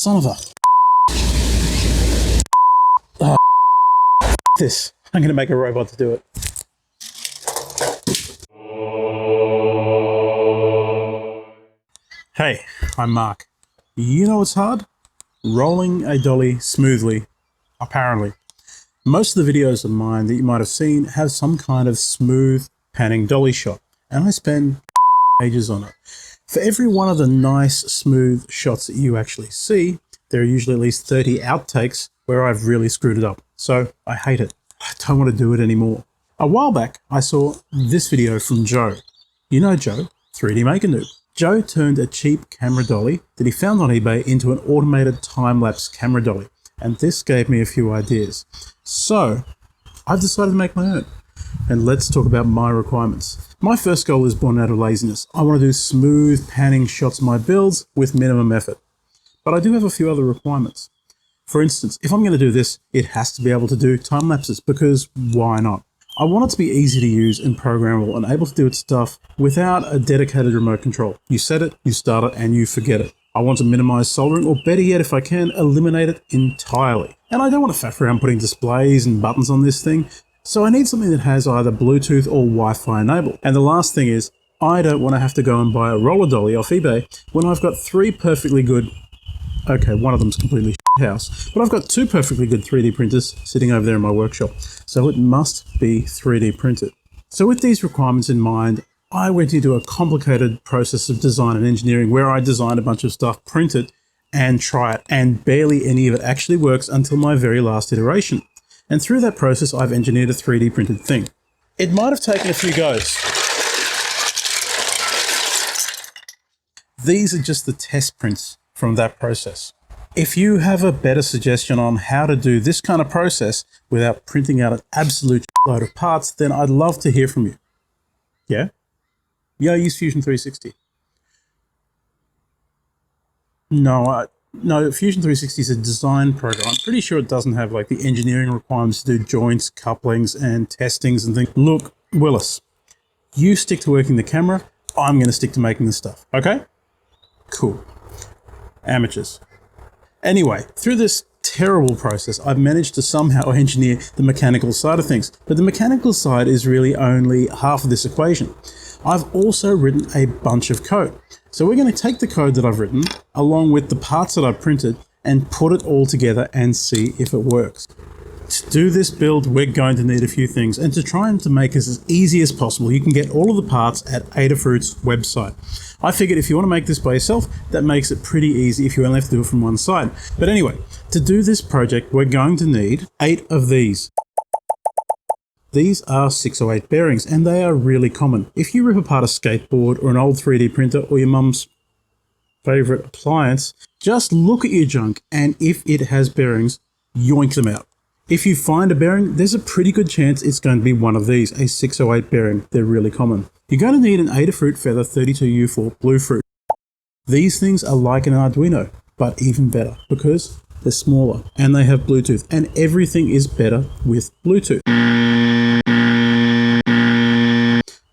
Son of a... Oh, this. I'm going to make a robot to do it. Hey, I'm Mark. You know what's hard? Rolling a dolly smoothly, apparently. Most of the videos of mine that you might have seen have some kind of smooth panning dolly shot, and I spend ages on it. For every one of the nice, smooth shots that you actually see, there are usually at least 30 outtakes where I've really screwed it up. So I hate it. I don't want to do it anymore. A while back, I saw this video from Joe. You know Joe, 3D Maker Noob. Joe turned a cheap camera dolly that he found on eBay into an automated time-lapse camera dolly, and this gave me a few ideas. So, I've decided to make my own, and let's talk about my requirements. My first goal is born out of laziness. I want to do smooth panning shots of my builds with minimum effort. But I do have a few other requirements. For instance, if I'm going to do this, it has to be able to do time lapses, because why not? I want it to be easy to use and programmable and able to do its stuff without a dedicated remote control. You set it, you start it, and you forget it. I want to minimize soldering, or better yet, if I can, eliminate it entirely. And I don't want to faff around putting displays and buttons on this thing, so I need something that has either Bluetooth or Wi-Fi enabled. And the last thing is, I don't want to have to go and buy a roller dolly off eBay when I've got three perfectly good... Okay, one of them's completely house, but I've got two perfectly good 3D printers sitting over there in my workshop, so it must be 3D printed. So with these requirements in mind, I went into a complicated process of design and engineering where I designed a bunch of stuff, print it, and try it, and barely any of it actually works until my very last iteration. And through that process, I've engineered a 3D printed thing. It might have taken a few goes. These are just the test prints from that process. If you have a better suggestion on how to do this kind of process without printing out an absolute load of parts, then I'd love to hear from you. Yeah? Yeah, I use Fusion 360. No, Fusion 360 is a design program. I'm pretty sure it doesn't have like the engineering requirements to do joints, couplings, and testings and things. Look, Willis, you stick to working the camera. I'm going to stick to making the stuff. Okay? Cool. Amateurs. Anyway, through this terrible process, I've managed to somehow engineer the mechanical side of things. But the mechanical side is really only half of this equation. I've also written a bunch of code. So we're going to take the code that I've written, along with the parts that I've printed, and put it all together and see if it works. To do this build, we're going to need a few things, and to try and to make this as easy as possible, you can get all of the parts at Adafruit's website. I figured if you want to make this by yourself, that makes it pretty easy if you only have to do it from one side. But anyway, to do this project, we're going to need 8 of these. These are 608 bearings, and they are really common. If you rip apart a skateboard or an old 3D printer or your mum's favorite appliance, just look at your junk, and if it has bearings, yoink them out. If you find a bearing, there's a pretty good chance it's going to be one of these, a 608 bearing. They're really common. You're going to need an Adafruit Feather 32U4 Blue Fruit. These things are like an Arduino, but even better because they're smaller and they have Bluetooth, and everything is better with Bluetooth.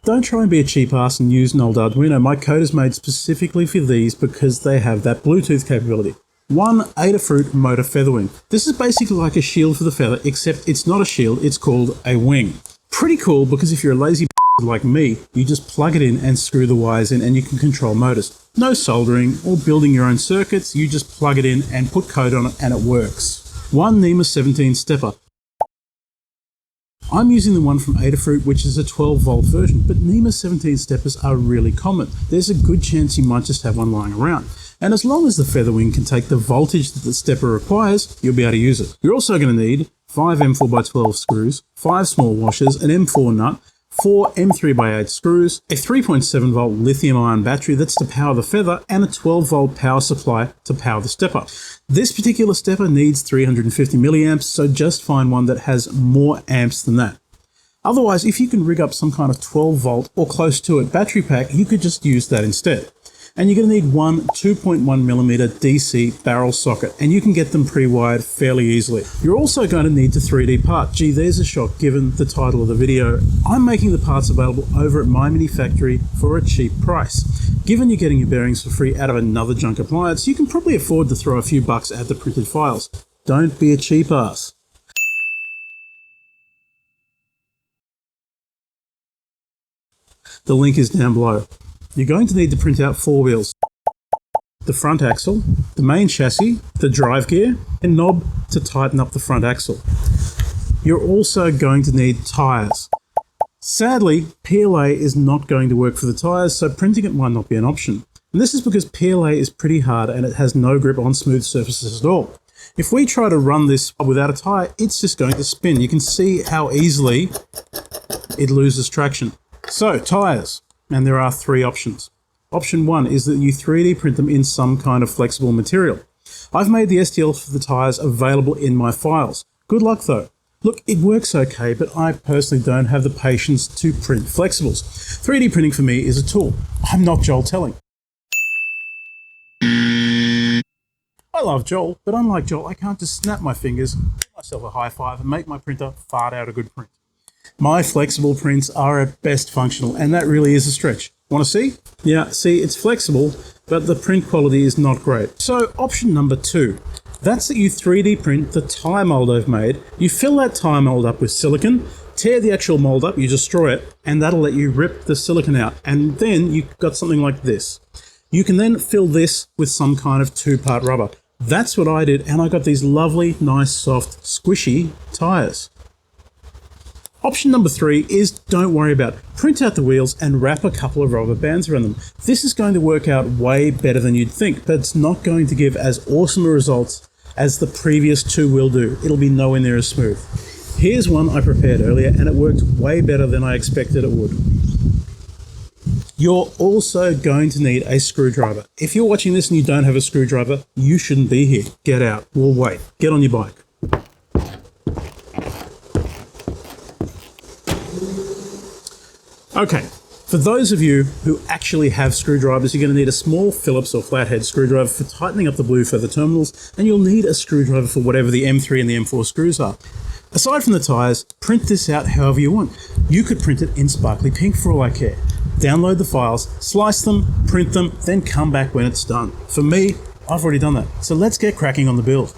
Don't try and be a cheap ass and use an old Arduino. My code is made specifically for these because they have that Bluetooth capability. One Adafruit Motor Featherwing. This is basically like a shield for the feather, except it's not a shield, it's called a wing. Pretty cool because if you're a lazy like me, you just plug it in and screw the wires in and you can control motors. No soldering or building your own circuits, you just plug it in and put code on it and it works. One NEMA 17 stepper. I'm using the one from Adafruit, which is a 12-volt version, but NEMA 17 steppers are really common. There's a good chance you might just have one lying around. And as long as the Featherwing can take the voltage that the stepper requires, you'll be able to use it. You're also going to need 5 M4x12 screws, 5 small washers, an M4 nut, 4 M3x8 screws, a 3.7 volt lithium-ion battery that's to power the feather, and a 12 volt power supply to power the stepper. This particular stepper needs 350 milliamps, so just find one that has more amps than that. Otherwise, if you can rig up some kind of 12 volt or close to it battery pack, you could just use that instead. And you're going to need one 2.1mm DC barrel socket, and you can get them pre-wired fairly easily. You're also going to need to 3D part. Gee, there's a shock given the title of the video. I'm making the parts available over at my mini factory for a cheap price. Given you're getting your bearings for free out of another junk appliance, you can probably afford to throw a few bucks at the printed files. Don't be a cheap ass. The link is down below. You're going to need to print out 4 wheels, the front axle, the main chassis, the drive gear, and knob to tighten up the front axle. You're also going to need tyres. Sadly, PLA is not going to work for the tyres, so printing it might not be an option. And this is because PLA is pretty hard and it has no grip on smooth surfaces at all. If we try to run this without a tyre, it's just going to spin. You can see how easily it loses traction. So, tyres. And there are 3 options. Option 1 is that you 3D print them in some kind of flexible material. I've made the STL for the tyres available in my files. Good luck though. Look, it works okay, but I personally don't have the patience to print flexibles. 3D printing for me is a tool. I'm not Joel Telling. I love Joel, but unlike Joel, I can't just snap my fingers, give myself a high five, and make my printer fart out a good print. My flexible prints are at best functional, and that really is a stretch. Want to see? Yeah, see, it's flexible, but the print quality is not great. So option number 2, that's that you 3D print the tire mold I've made. You fill that tire mold up with silicone, tear the actual mold up, you destroy it, and that'll let you rip the silicone out. And then you've got something like this. You can then fill this with some kind of 2-part rubber. That's what I did, and I got these lovely, nice, soft, squishy tires. Option number 3 is don't worry about it. Print out the wheels and wrap a couple of rubber bands around them. This is going to work out way better than you'd think, but it's not going to give as awesome a results as the previous 2 will do. It'll be nowhere near as smooth. Here's one I prepared earlier, and it worked way better than I expected it would. You're also going to need a screwdriver. If you're watching this and you don't have a screwdriver, you shouldn't be here. Get out. We'll wait. Get on your bike. Okay, for those of you who actually have screwdrivers, you're going to need a small Phillips or flathead screwdriver for tightening up the blue feather terminals, and you'll need a screwdriver for whatever the M3 and the M4 screws are. Aside from the tyres, print this out however you want. You could print it in sparkly pink for all I care. Download the files, slice them, print them, then come back when it's done. For me, I've already done that. So let's get cracking on the build.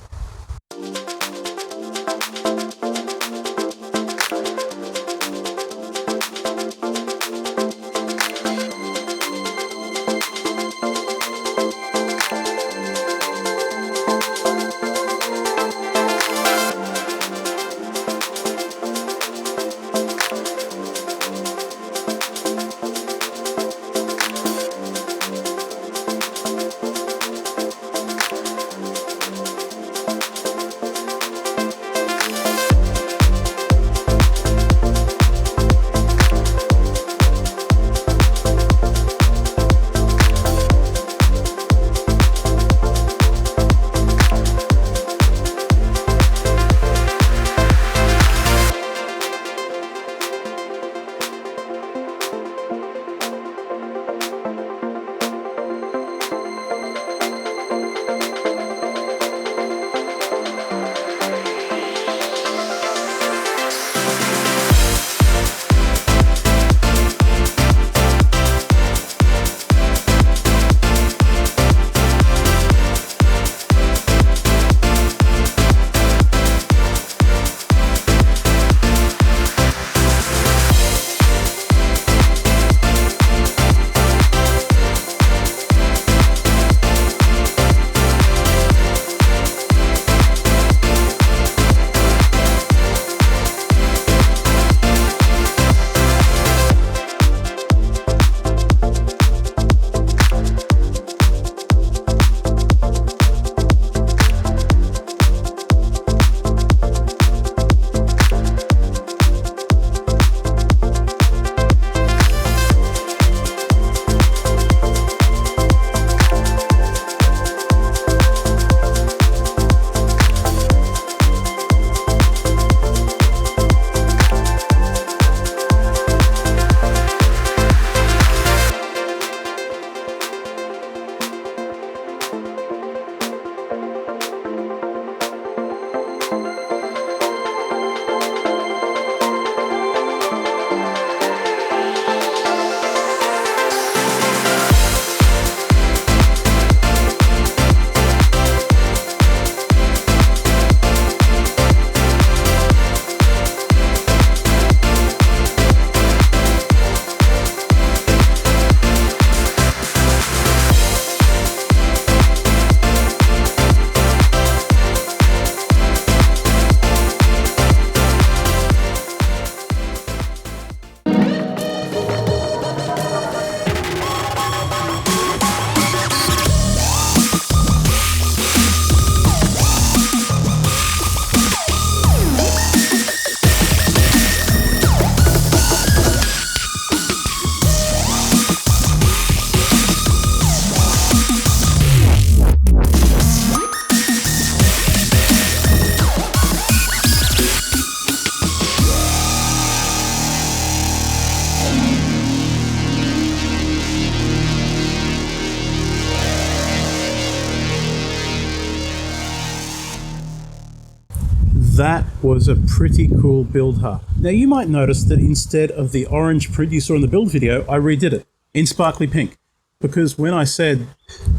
That was a pretty cool build, huh? Now you might notice that instead of the orange print you saw in the build video, I redid it in sparkly pink. Because when I said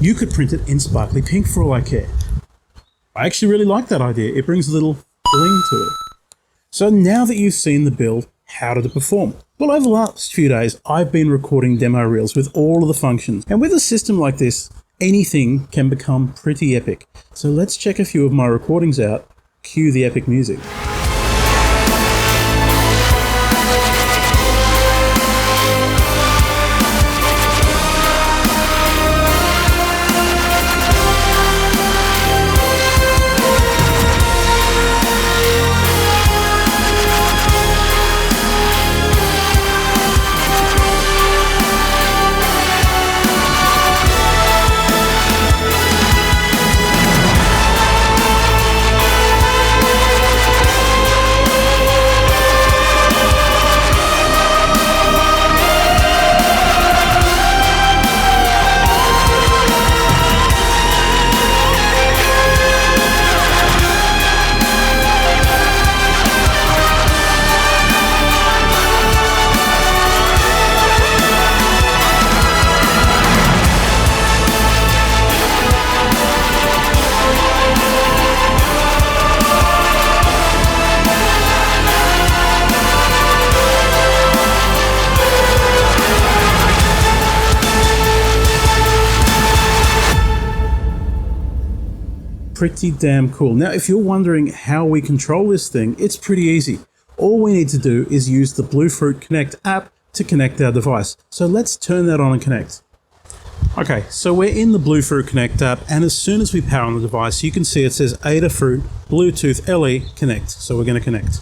you could print it in sparkly pink for all I care, I actually really like that idea. It brings a little bling to it. So now that you've seen the build, how did it perform? Well, over the last few days, I've been recording demo reels with all of the functions. And with a system like this, anything can become pretty epic. So let's check a few of my recordings out. Cue the epic music. Pretty damn cool. Now, if you're wondering how we control this thing, it's pretty easy. All we need to do is use the Bluefruit Connect app to connect our device. So let's turn that on and connect. Okay, so we're in the Bluefruit Connect app, and as soon as we power on the device, you can see it says Adafruit Bluetooth LE Connect. So we're going to connect.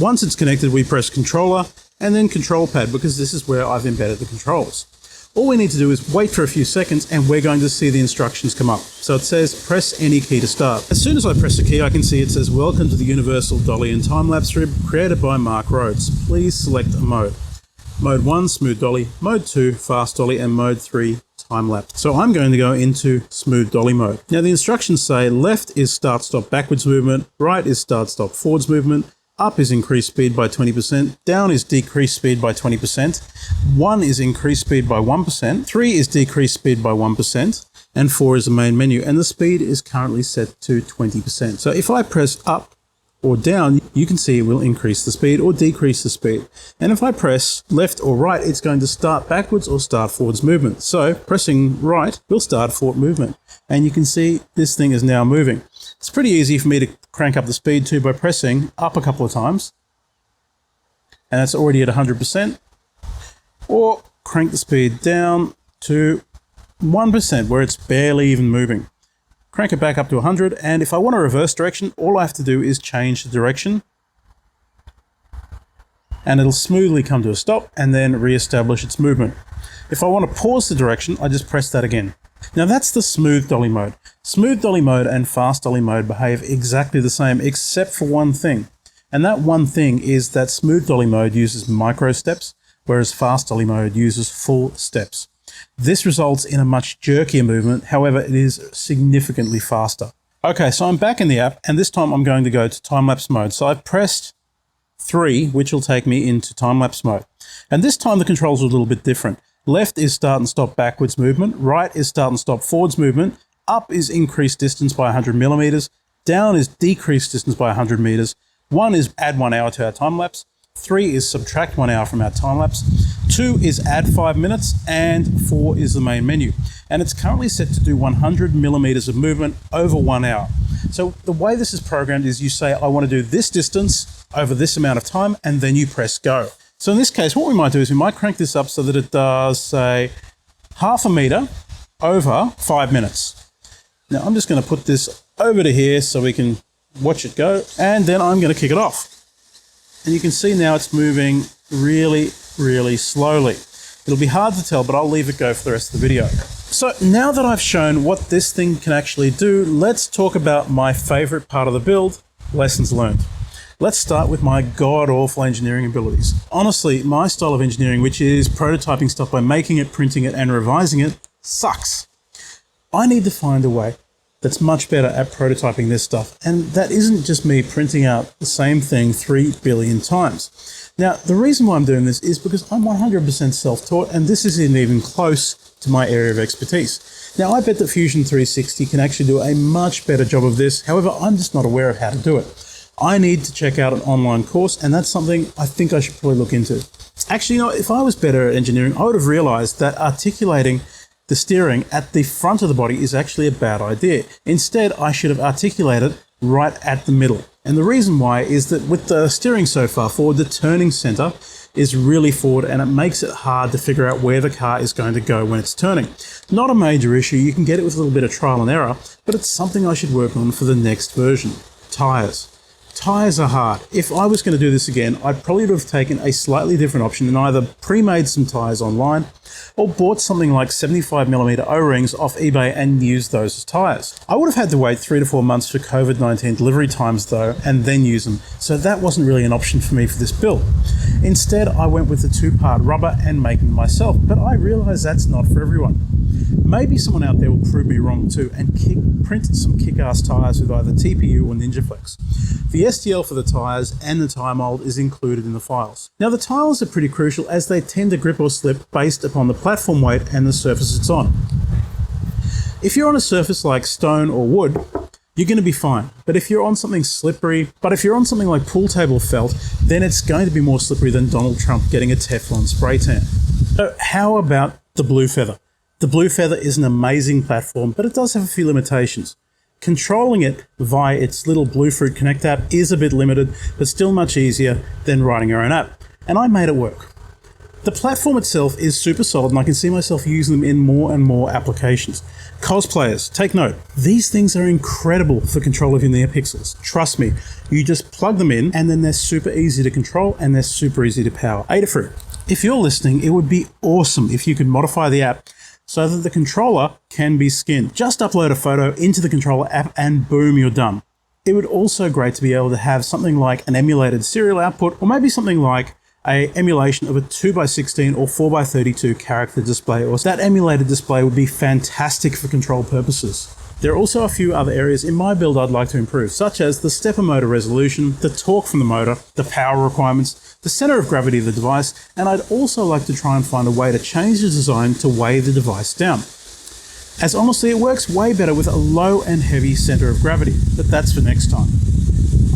Once it's connected, we press controller and then control pad, because this is where I've embedded the controls. All we need to do is wait for a few seconds and we're going to see the instructions come up. So it says press any key to start. As soon as I press a key, I can see it says welcome to the Universal Dolly and Time-lapse strip created by Mark Rhodes. Please select a mode. Mode 1, Smooth Dolly, Mode 2, Fast Dolly, and Mode 3, Time-lapse. So I'm going to go into Smooth Dolly mode. Now the instructions say left is start-stop backwards movement, right is start-stop forwards movement, up is increased speed by 20%, down is decreased speed by 20%, 1 is increased speed by 1%, 3 is decreased speed by 1%, and 4 is the main menu, and the speed is currently set to 20%. So if I press up or down, you can see it will increase the speed or decrease the speed. And if I press left or right, it's going to start backwards or start forwards movement. So pressing right will start forward movement. And you can see this thing is now moving. It's pretty easy for me to crank up the speed too by pressing up a couple of times. And that's already at 100%. Or crank the speed down to 1% where it's barely even moving. Crank it back up to 100, and if I want to reverse direction, all I have to do is change the direction and it'll smoothly come to a stop and then re-establish its movement. If I want to pause the direction, I just press that again. Now that's the Smooth Dolly mode. Smooth Dolly mode and Fast Dolly mode behave exactly the same except for one thing. And that one thing is that Smooth Dolly mode uses micro steps, whereas Fast Dolly mode uses full steps. This results in a much jerkier movement, however, it is significantly faster. Okay, so I'm back in the app, and this time I'm going to go to time-lapse mode. So I've pressed 3, which will take me into time-lapse mode. And this time the controls are a little bit different. Left is start and stop backwards movement, right is start and stop forwards movement, up is increased distance by 100 millimeters, down is decreased distance by 100 meters, 1 is add 1 hour to our time-lapse, 3 is subtract 1 hour from our time-lapse, 2 is add 5 minutes, and 4 is the main menu. And it's currently set to do 100 millimeters of movement over 1 hour. So the way this is programmed is you say, I want to do this distance over this amount of time, and then you press go. So in this case, what we might do is we might crank this up so that it does, say, 0.5 meter over 5 minutes. Now I'm just going to put this over to here so we can watch it go, and then I'm going to kick it off. And you can see now it's moving really, really slowly. It'll be hard to tell, but I'll leave it go for the rest of the video. So now that I've shown what this thing can actually do, let's talk about my favorite part of the build, lessons learned. Let's start with my god-awful engineering abilities. Honestly, my style of engineering, which is prototyping stuff by making it, printing it, and revising it, sucks. I need to find a way that's much better at prototyping this stuff. And that isn't just me printing out the same thing 3 billion times. Now, the reason why I'm doing this is because I'm 100% self-taught, and this isn't even close to my area of expertise. Now, I bet that Fusion 360 can actually do a much better job of this. However, I'm just not aware of how to do it. I need to check out an online course, and that's something I think I should probably look into. Actually, you know, if I was better at engineering, I would have realized that articulating the steering at the front of the body is actually a bad idea. Instead, I should have articulated right at the middle. And the reason why is that with the steering so far forward, the turning center is really forward, and it makes it hard to figure out where the car is going to go when it's turning. Not a major issue, you can get it with a little bit of trial and error, but it's something I should work on for the next version. Tires. Tires are hard. If I was going to do this again, I'd probably have taken a slightly different option and either pre-made some tires online or bought something like 75mm O-rings off eBay and used those as tires. I would have had to wait 3 to 4 months for COVID-19 delivery times though, and then use them, so that wasn't really an option for me for this build. Instead, I went with the 2-part rubber and making them myself, but I realize that's not for everyone. Maybe someone out there will prove me wrong too and print some kick-ass tires with either TPU or NinjaFlex. The STL for the tires and the tire mold is included in the files. Now, the tires are pretty crucial as they tend to grip or slip based upon the platform weight and the surface it's on. If you're on a surface like stone or wood, you're going to be fine. But if you're on something like pool table felt, then it's going to be more slippery than Donald Trump getting a Teflon spray tan. So how about the Blue Feather? The Blue Feather is an amazing platform, but it does have a few limitations. Controlling it via its little Bluefruit Connect app is a bit limited, but still much easier than writing your own app. And I made it work. The platform itself is super solid, and I can see myself using them in more and more applications. Cosplayers, take note. These things are incredible for control of your near pixels. Trust me, you just plug them in, and then they're super easy to control, and they're super easy to power. Adafruit. If you're listening, it would be awesome if you could modify the app so that the controller can be skinned. Just upload a photo into the controller app and boom, you're done. It would also be great to be able to have something like an emulated serial output, or maybe something like an emulation of a 2x16 or 4x32 character display, or that emulated display would be fantastic for control purposes. There are also a few other areas in my build I'd like to improve, such as the stepper motor resolution, the torque from the motor, the power requirements, the center of gravity of the device, and I'd also like to try and find a way to change the design to weigh the device down. As honestly, it works way better with a low and heavy center of gravity, but that's for next time.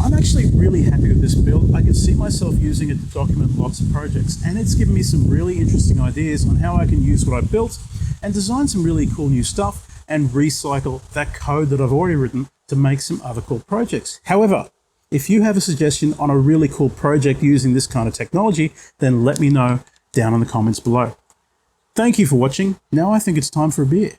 I'm actually really happy with this build. I can see myself using it to document lots of projects, and it's given me some really interesting ideas on how I can use what I built and design some really cool new stuff and recycle that code that I've already written to make some other cool projects. However, if you have a suggestion on a really cool project using this kind of technology, then let me know down in the comments below. Thank you for watching. Now I think it's time for a beer.